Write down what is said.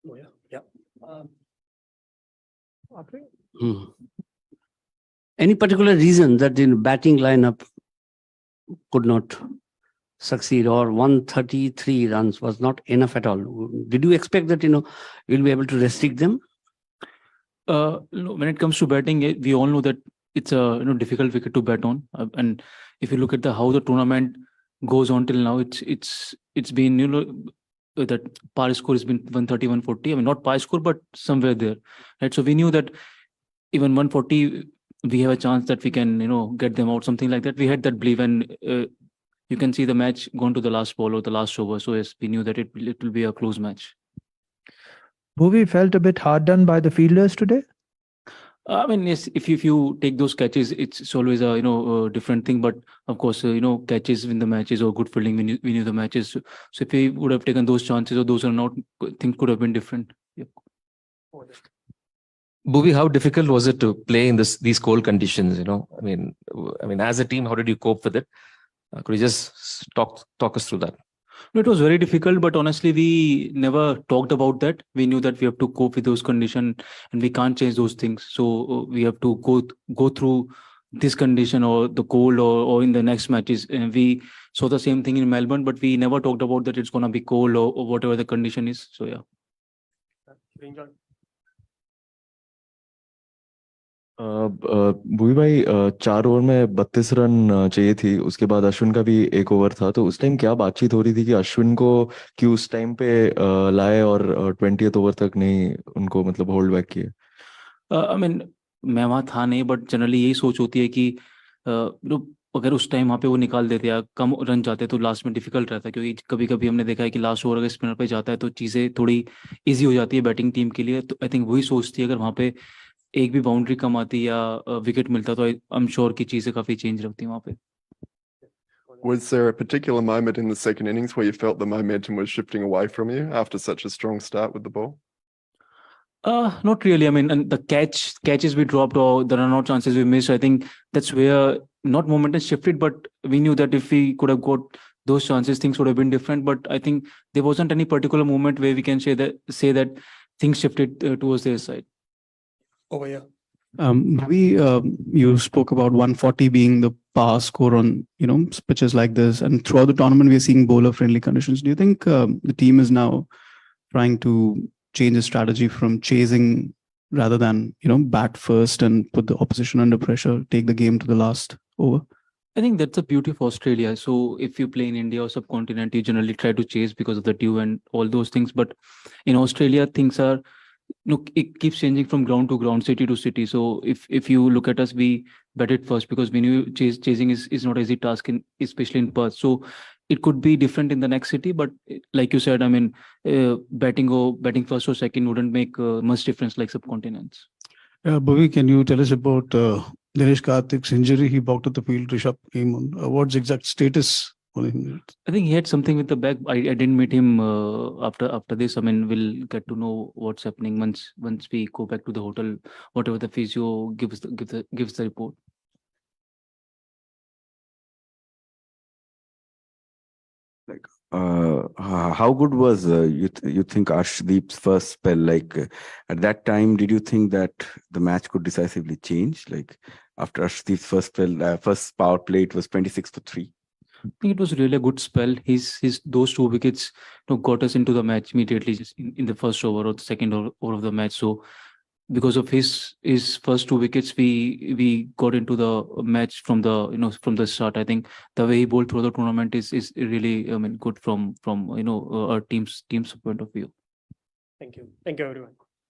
Oh, yeah. Yeah. Any particular reason that the batting lineup could not succeed, or 133 runs was not enough at all? Did you expect that, you'll be able to restrict them? When it comes to batting, we all know that it's a difficult wicket to bat on. And if you look at how the tournament goes on till now, it's been that par score has been 130, 140. I mean, not par score, but somewhere there, right? So we knew that even 140, we have a chance that we can get them out, something like that. We had that belief, and you can see the match gone to the last ball or the last over. So yes, we knew that it will be a close match. Bhuvi felt a bit hard done by the fielders today. I mean, yes, if you take those catches, it's always a different thing. But of course, catches win the matches, or good fielding win the matches. So if we would have taken those chances or those are not, things could have been different. Yep. Bhuvi, how difficult was it to play in these cold conditions? I mean, as a team, how did you cope with it? Could you just talk us through that? No, it was very difficult, but honestly, we never talked about that. We knew that we have to cope with those conditions, and we can't change those things. So we have to go through this condition or the cold or in the next matches. And we saw the same thing in Melbourne, but we never talked about that it's gonna be cold or whatever the condition is. So yeah. Bhuvi भाई 4 over में 32 run चाहिए थी, उसके बाद अश्विन का भी 1 over था, तो उस टाइम क्या बातचीत हो रही थी कि अश्विन को क्यों उस टाइम पे लाए और 20th ओवर तक नहीं उनको मतलब होल्ड बैक किए? आई मीन, मैं वहाँ था नहीं, बट जनरली यही सोच होती है कि अगर उस टाइम वहाँ पे वो निकाल देते या कम रन जाते तो लास्ट में डिफिकल्ट रहता है, क्योंकि कभी कभी हमने देखा है कि लास्ट ओवर अगर स्पिनर पे जाता है तो चीज़ें थोड़ी ईजी हो जाती है बैटिंग टीम के लिए. तो आई थिंक वही सोचती है, अगर वहाँ पे एक भी बाउंड्री कम आती या विकेट मिलता तो आई एम श्योर की चीजें काफी चेंज रखती वहां पे. Was there a particular moment in the second innings where you felt the momentum was shifting away from you after such a strong start with the ball? Not really. I mean, and the catches we dropped or the run out chances we missed, I think that's where not momentum shifted, but we knew that if we could have got those chances, things would have been different. But I think there wasn't any particular moment where we can say that things shifted towards their side. Over here. You spoke about 140 being the par score on pitches like this, and throughout the tournament we are seeing bowler friendly conditions. Do you think the team is now trying to change the strategy from chasing rather than bat first and put the opposition under pressure, take the game to the last over? I think that's the beauty of Australia. So if you play in India or subcontinent, you generally try to chase because of the dew and all those things. But in Australia, things are it keeps changing from ground to ground, city to city. So if you look at us, we bet it first because we knew chasing is not an easy task, especially in Perth. So it could be different in the next city, but like you said, I mean, batting first or second wouldn't make much difference like subcontinents. Bhuvi, can you tell us about Dinesh Karthik's injury? He walked to the field. Rishabh came on. What's the exact status? I think he had something with the back. I didn't meet him after this. I mean, we'll get to know what's happening once we go back to the hotel. Whatever the physio gives the report. Like, how good was you think Arshdeep's first spell? Like at that time, did you think that the match could decisively change? Like after Arshdeep's first spell, first power play, it was 26 for 3. I think it was really a good spell. Those 2 wickets got us into the match immediately, just in the first over or the second over of the match. So because of his first 2 wickets, we got into the match from the start. I think the way he bowled through the tournament is really good from our team's point of view. Thank you everyone.